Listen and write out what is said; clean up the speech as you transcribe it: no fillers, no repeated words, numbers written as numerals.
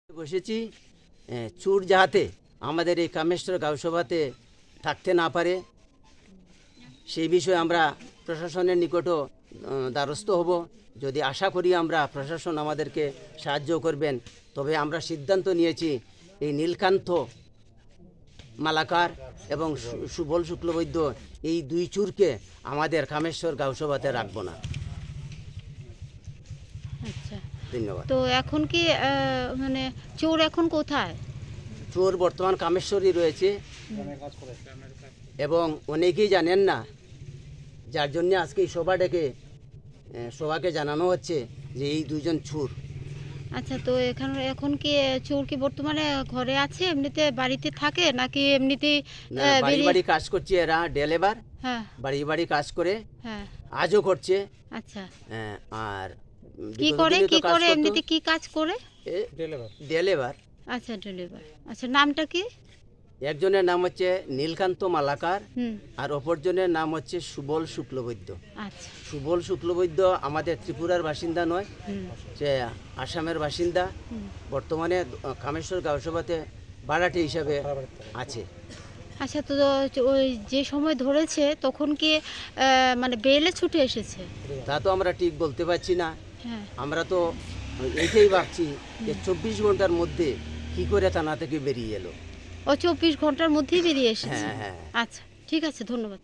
বসেছি চোর যাহাতে আমাদের এই কামেশ্বর গাঁওসভাতে থাকতে না পারে সেই বিষয়ে আমরা প্রশাসনের নিকটও দ্বারস্থ হব। যদি আশা করি আমরা প্রশাসন আমাদেরকে সাহায্য করবেন, তবে আমরা সিদ্ধান্ত নিয়েছি এই নীলকান্ত মালাকার এবং সুবল শুক্লবৈদ্য এই দুই চোরকে আমাদের কামেশ্বর গাঁওসভাতে রাখবো না। আচ্ছা, ধন্যবাদ। তো এখন কি মানে চোর এখন কোথায়? চোর বর্তমান কামেশ্বরই রয়েছে এবং অনেকেই জানেন না, যার জন্য আজকে এই সভা ডেকে সবাইকে জানানো হচ্ছে যে এই দুজন চোর। আচ্ছা, তো এখন কি চোর কি বর্তমানে ঘরে আছে, এমনিতে বাড়িতে থাকে নাকি এমনিতেই বাড়ি বাড়ি কাজ করছে এরা, ডেলেবার হ্যাঁ বাড়ি বাড়ি কাজ করে, হ্যাঁ, আজও করছে। আচ্ছা, আর কি করে এমনিতে কি কাজ করে? ডেলেবার। আচ্ছা, ডেলিভার। আচ্ছা, নামটা কি? একজনের নাম হচ্ছে নীলকান্ত মালাকার হুম, আর অপরজনের নাম হচ্ছে সুবল শুক্লবৈদ্য। আচ্ছা, সুবল শুক্লবৈদ্য আমাদের ত্রিপুরার বাসিন্দা নয়, সে আসামের বাসিন্দা। বর্তমানে কামেশ্বর গাঁওসভাতে ভাড়াটে হিসাবে আছে। আচ্ছা, তো ওই যে সময় ধরেছে তখন কি মানে বেলে ছুটে এসেছে? তা তো আমরা ঠিক বলতে পারছি না। হ্যাঁ, আমরা তো এইটাই ভাবছি যে 24 ঘন্টার মধ্যে কি করে থানা থেকে বেরিয়ে এলো। ও 24 ঘন্টার মধ্যেই বেরিয়ে এসেছে। হ্যাঁ হ্যাঁ। আচ্ছা, ঠিক আছে, ধন্যবাদ।